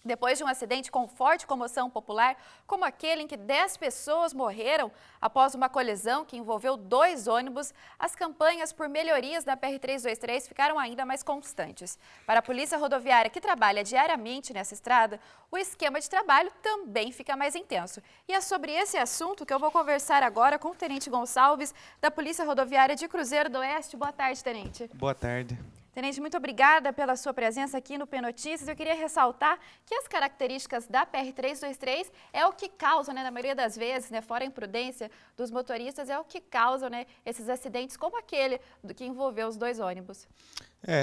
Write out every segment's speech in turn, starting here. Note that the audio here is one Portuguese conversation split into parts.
Depois de um acidente com forte comoção popular, como aquele em que 10 pessoas morreram após uma colisão que envolveu 2 ônibus, as campanhas por melhorias da PR-323 ficaram ainda mais constantes. Para a Polícia Rodoviária, que trabalha diariamente nessa estrada, o esquema de trabalho também fica mais intenso. E é sobre esse assunto que eu vou conversar agora com o Tenente Gonçalves, da Polícia Rodoviária de Cruzeiro do Oeste. Boa tarde, Tenente. Boa tarde. Tenente, muito obrigada pela sua presença aqui no P-Notícias. Eu queria ressaltar que as características da PR-323 é o que causa, na maioria das vezes, fora a imprudência dos motoristas, é o que causa, esses acidentes como aquele que envolveu os 2 ônibus.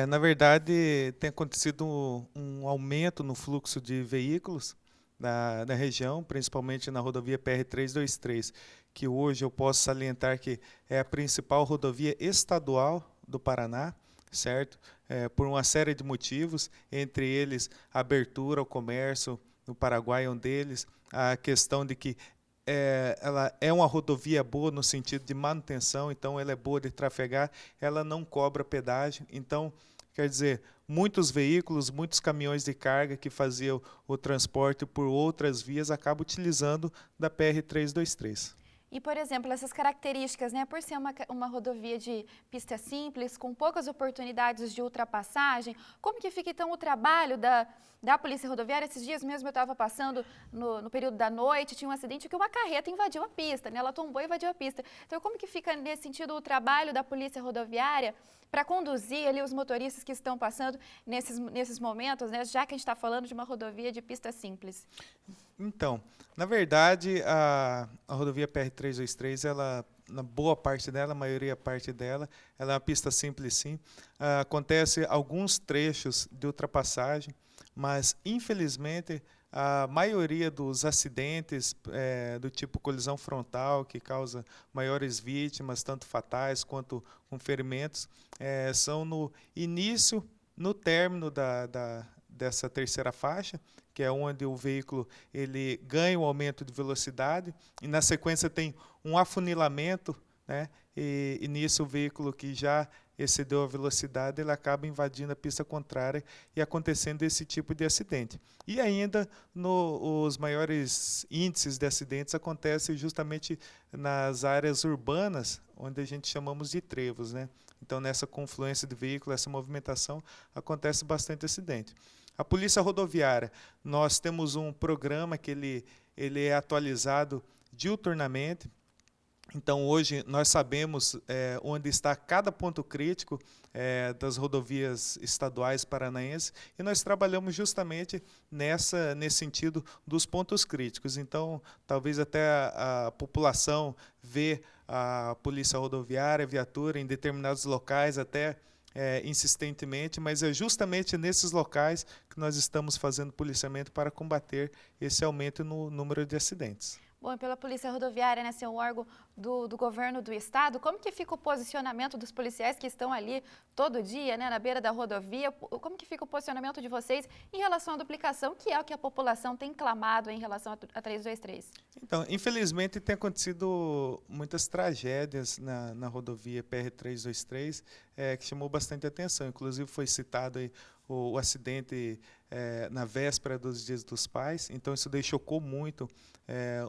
Na verdade, tem acontecido um aumento no fluxo de veículos na região, principalmente na rodovia PR-323, que hoje eu posso salientar que é a principal rodovia estadual do Paraná, certo? Por uma série de motivos, entre eles a abertura ao comércio no Paraguai, um deles, a questão de que ela é uma rodovia boa no sentido de manutenção, então ela é boa de trafegar, ela não cobra pedágio, então, quer dizer, muitos veículos, muitos caminhões de carga que faziam o transporte por outras vias acabam utilizando da PR-323. E, por exemplo, essas características, por ser uma rodovia de pista simples, com poucas oportunidades de ultrapassagem, como que fica então o trabalho da Polícia Rodoviária? Esses dias mesmo eu estava passando no período da noite, tinha um acidente que uma carreta invadiu a pista, ela tombou e invadiu a pista. Então, como que fica nesse sentido o trabalho da Polícia Rodoviária para conduzir ali os motoristas que estão passando nesses momentos, já que a gente está falando de uma rodovia de pista simples? Então, na verdade, a rodovia PR-323, ela, na boa parte dela, a maioria parte dela, ela é uma pista simples sim. Acontece alguns trechos de ultrapassagem, mas infelizmente a maioria dos acidentes do tipo colisão frontal, que causa maiores vítimas, tanto fatais quanto com ferimentos, são no início, no término dessa terceira faixa, que é onde o veículo ele ganha um aumento de velocidade e na sequência tem um afunilamento, e nisso o veículo que já excedeu a velocidade, ele acaba invadindo a pista contrária e acontecendo esse tipo de acidente. E ainda os maiores índices de acidentes acontecem justamente nas áreas urbanas, onde a gente chamamos de trevos, Então, nessa confluência de veículos, essa movimentação, acontece bastante acidente. A Polícia Rodoviária, nós temos um programa que ele é atualizado diuturnamente. Então, hoje, nós sabemos onde está cada ponto crítico das rodovias estaduais paranaenses e nós trabalhamos justamente nesse sentido dos pontos críticos. Então, talvez até a população vê a Polícia Rodoviária, a viatura, em determinados locais, até insistentemente, mas é justamente nesses locais que nós estamos fazendo policiamento para combater esse aumento no número de acidentes. Bom, e pela Polícia Rodoviária, ser um órgão do governo do estado, como que fica o posicionamento dos policiais que estão ali todo dia, na beira da rodovia? Como que fica o posicionamento de vocês em relação à duplicação, que é o que a população tem clamado em relação a 323? Então, infelizmente, tem acontecido muitas tragédias na rodovia PR-323, que chamou bastante atenção. Inclusive, foi citado aí o acidente na véspera dos Dias dos Pais, então isso daí chocou muito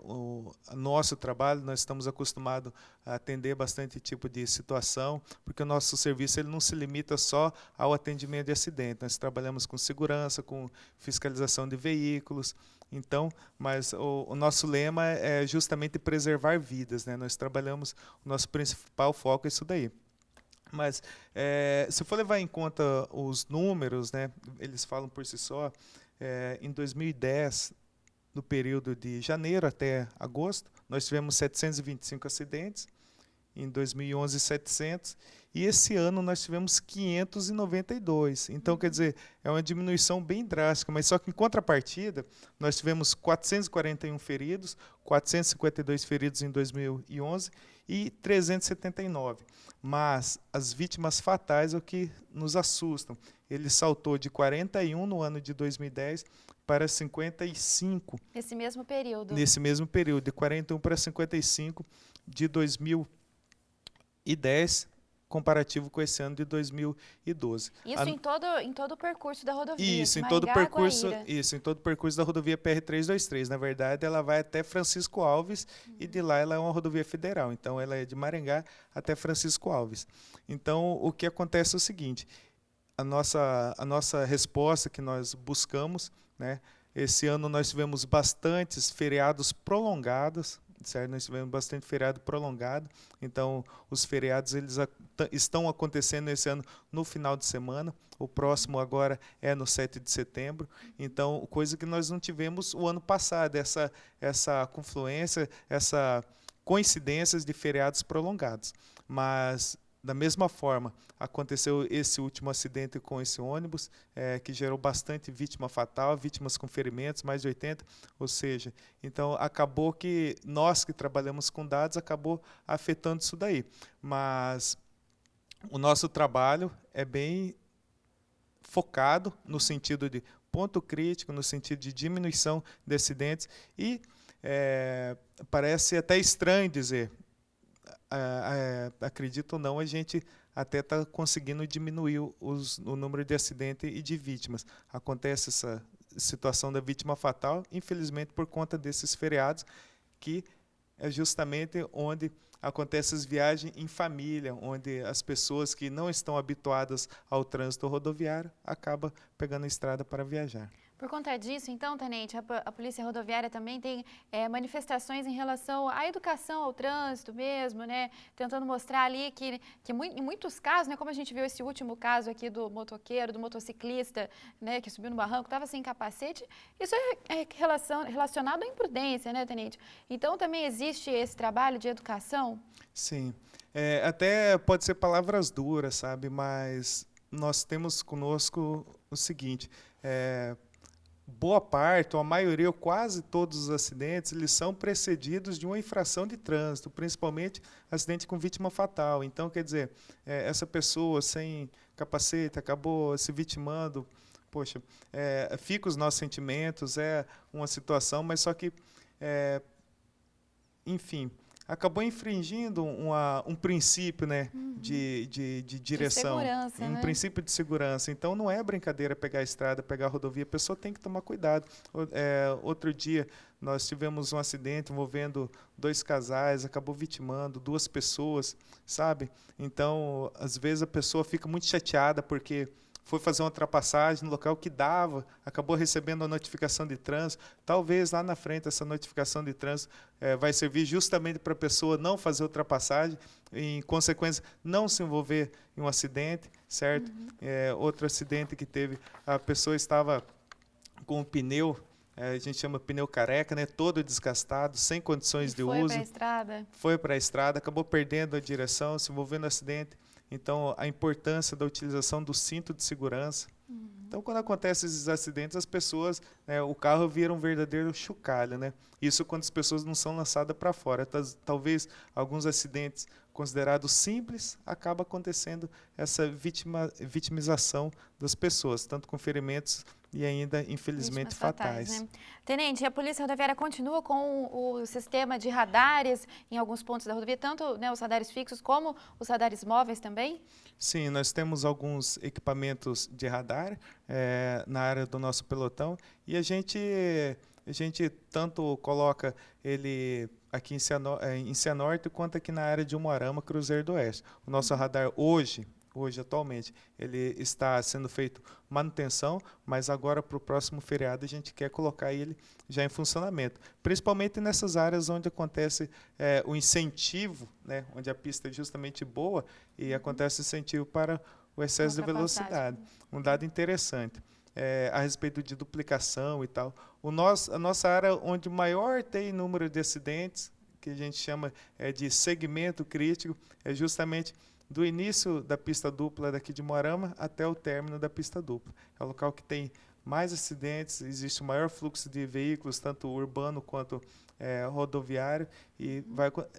o nosso trabalho. Nós estamos acostumados a atender bastante tipo de situação, porque o nosso serviço ele não se limita só ao atendimento de acidente. Nós trabalhamos com segurança, com fiscalização de veículos, então, mas o nosso lema é justamente preservar vidas, Nós trabalhamos, o nosso principal foco é isso daí. Mas, se for levar em conta os números, eles falam por si só, em 2010, no período de janeiro até agosto, nós tivemos 725 acidentes, em 2011 700, e esse ano nós tivemos 592. Então, quer dizer, é uma diminuição bem drástica, mas só que em contrapartida, nós tivemos 441 feridos, 452 feridos em 2011 e 379. Mas as vítimas fatais é o que nos assustam. Ele saltou de 41 no ano de 2010 para 55. Nesse mesmo período. Nesse mesmo período, de 41 para 55 de 2010 comparativo com esse ano de 2012. Isso em todo o percurso da rodovia, Isso, de em todo o Maringá a percurso, Guaíra. isso, em todo o percurso da rodovia PR-323. Na verdade, ela vai até Francisco Alves e de lá ela é uma rodovia federal. Então, ela é de Maringá até Francisco Alves. Então, o que acontece é o seguinte: a nossa resposta que nós buscamos, né? Esse ano nós tivemos bastantes feriados prolongados, certo? Nós tivemos bastante feriado prolongado. Então, os feriados eles estão acontecendo esse ano no final de semana. O próximo agora é no 7 de setembro. Então, coisa que nós não tivemos o ano passado, essa confluência, essa coincidências de feriados prolongados. Mas da mesma forma, aconteceu esse último acidente com esse ônibus, que gerou bastante vítima fatal, vítimas com ferimentos, mais de 80, ou seja, então acabou que nós que trabalhamos com dados, acabou afetando isso daí. Mas o nosso trabalho é bem focado no sentido de ponto crítico, no sentido de diminuição de acidentes e parece até estranho dizer, acredito ou não, a gente até está conseguindo diminuir o número de acidentes e de vítimas. Acontece essa situação da vítima fatal, infelizmente, por conta desses feriados, que é justamente onde acontecem as viagens em família, onde as pessoas que não estão habituadas ao rodoviário acabam pegando a estrada para viajar. Por conta disso, então, tenente, a Polícia Rodoviária também tem manifestações em relação à educação ao trânsito mesmo, né? Tentando mostrar ali que em muitos casos, né, como a gente viu esse último caso aqui do motoqueiro, do motociclista, né, que subiu no barranco, estava sem capacete, isso é relacionado à imprudência, né, tenente? Então, também existe esse trabalho de educação? Sim. Até pode ser palavras duras, sabe? Mas nós temos conosco o seguinte, boa parte, ou a maioria, ou quase todos os acidentes, eles são precedidos de uma infração de trânsito, principalmente acidente com vítima fatal. Então, quer dizer, essa pessoa sem capacete acabou se vitimando, poxa, fica os nossos sentimentos, é uma situação, mas só que, enfim, acabou infringindo um princípio, né, de direção, de segurança, um né? princípio de segurança. Então, não é brincadeira pegar a estrada, pegar a rodovia, a pessoa tem que tomar cuidado. Outro dia, nós tivemos um acidente envolvendo 2 casais, acabou vitimando 2 pessoas, sabe? Então, às vezes a pessoa fica muito chateada porque foi fazer uma ultrapassagem no local que dava, acabou recebendo a notificação de trânsito. Talvez lá na frente essa notificação de trânsito vai servir justamente para a pessoa não fazer ultrapassagem, em consequência, não se envolver em um acidente, certo? Outro acidente que teve, a pessoa estava com o pneu, a gente chama pneu careca, né, todo desgastado, sem condições de uso. Foi para a estrada? Foi para a estrada, acabou perdendo a direção, se envolvendo no acidente. Então, a importância da utilização do cinto de segurança. Então, quando acontecem esses acidentes, as pessoas, o carro vira um verdadeiro chocalho, né? Isso quando as pessoas não são lançadas para fora. Talvez alguns acidentes considerados simples, acaba acontecendo essa vitimização das pessoas, tanto com ferimentos e ainda, infelizmente, Vítimas fatais. né? Tenente, a Polícia Rodoviária continua com o sistema de radares em alguns pontos da rodovia, tanto, né, os radares fixos como os radares móveis também? Sim, nós temos alguns equipamentos de radar na área do nosso pelotão e a gente tanto coloca ele aqui em Cianorte quanto aqui na área de Umuarama, Cruzeiro do Oeste. O nosso radar hoje atualmente, ele está sendo feito manutenção, mas agora para o próximo feriado a gente quer colocar ele já em funcionamento. Principalmente nessas áreas onde acontece o incentivo, né, onde a pista é justamente boa e acontece incentivo para o excesso de velocidade. Um dado interessante. A respeito de duplicação e tal. A nossa área onde maior tem número de acidentes, que a gente chama de segmento crítico, é justamente do início da pista dupla daqui de Umuarama até o término da pista dupla. É o local que tem mais acidentes, existe o maior fluxo de veículos, tanto urbano quanto rodoviário, e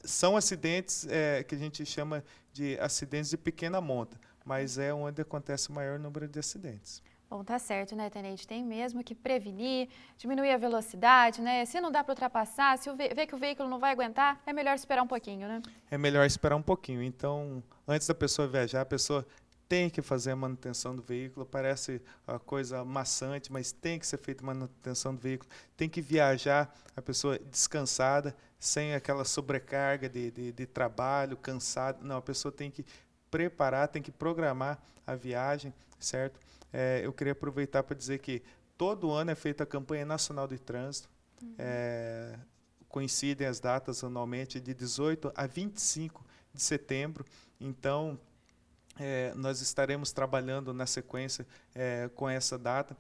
são acidentes que a gente chama de acidentes de pequena monta, mas é onde acontece o maior número de acidentes. Bom, tá certo, né, Tenente? Tem mesmo que prevenir, diminuir a velocidade, né? Se não dá para ultrapassar, se vê que o veículo não vai aguentar, é melhor esperar um pouquinho, né? É melhor esperar um pouquinho. Então, antes da pessoa viajar, a pessoa tem que fazer a manutenção do veículo. Parece uma coisa maçante, mas tem que ser feita a manutenção do veículo. Tem que viajar a pessoa descansada, sem aquela sobrecarga de trabalho, cansada. Não, a pessoa tem que preparar, tem que programar a viagem, certo? Eu queria aproveitar para dizer que todo ano é feita a campanha nacional de trânsito. Coincidem as datas anualmente de 18 a 25 de setembro. Então, nós estaremos trabalhando na sequência com essa data.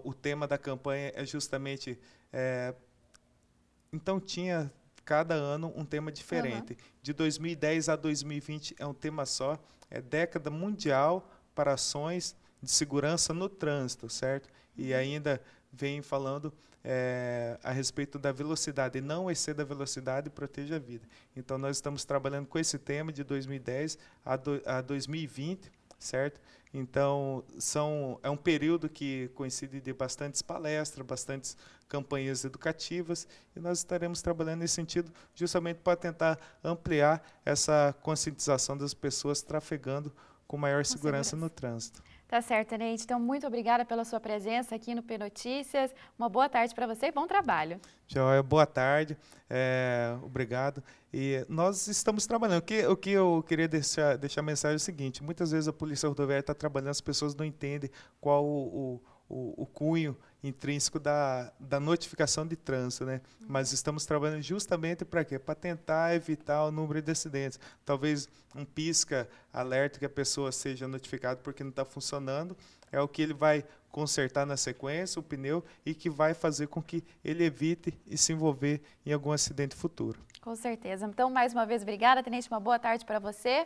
O tema da campanha é justamente... então, tinha cada ano um tema diferente. De 2010 a 2020 é um tema só. É década mundial para ações de segurança no trânsito, certo? E ainda vem falando a respeito da velocidade. Não exceda a velocidade e proteja a vida. Então, nós estamos trabalhando com esse tema de 2010 a 2020, certo? Então, é um período que coincide de bastantes palestras, bastantes campanhas educativas, e nós estaremos trabalhando nesse sentido justamente para tentar ampliar essa conscientização das pessoas trafegando com maior segurança no trânsito. Tá certo, Tenente. Então, muito obrigada pela sua presença aqui no P Notícias. Uma boa tarde para você e bom trabalho. Joia, boa tarde. Obrigado. E nós estamos trabalhando. O que eu queria deixar a mensagem é o seguinte: muitas vezes a Polícia Rodoviária está trabalhando, as pessoas não entendem qual o cunho intrínseco da notificação de trânsito, né? Mas estamos trabalhando justamente para quê? Para tentar evitar o número de acidentes. Talvez um pisca-alerta que a pessoa seja notificada porque não está funcionando, é o que ele vai consertar na sequência, o pneu, e que vai fazer com que ele evite e se envolver em algum acidente futuro. Com certeza. Então, mais uma vez, obrigada, Tenente. Uma boa tarde para você.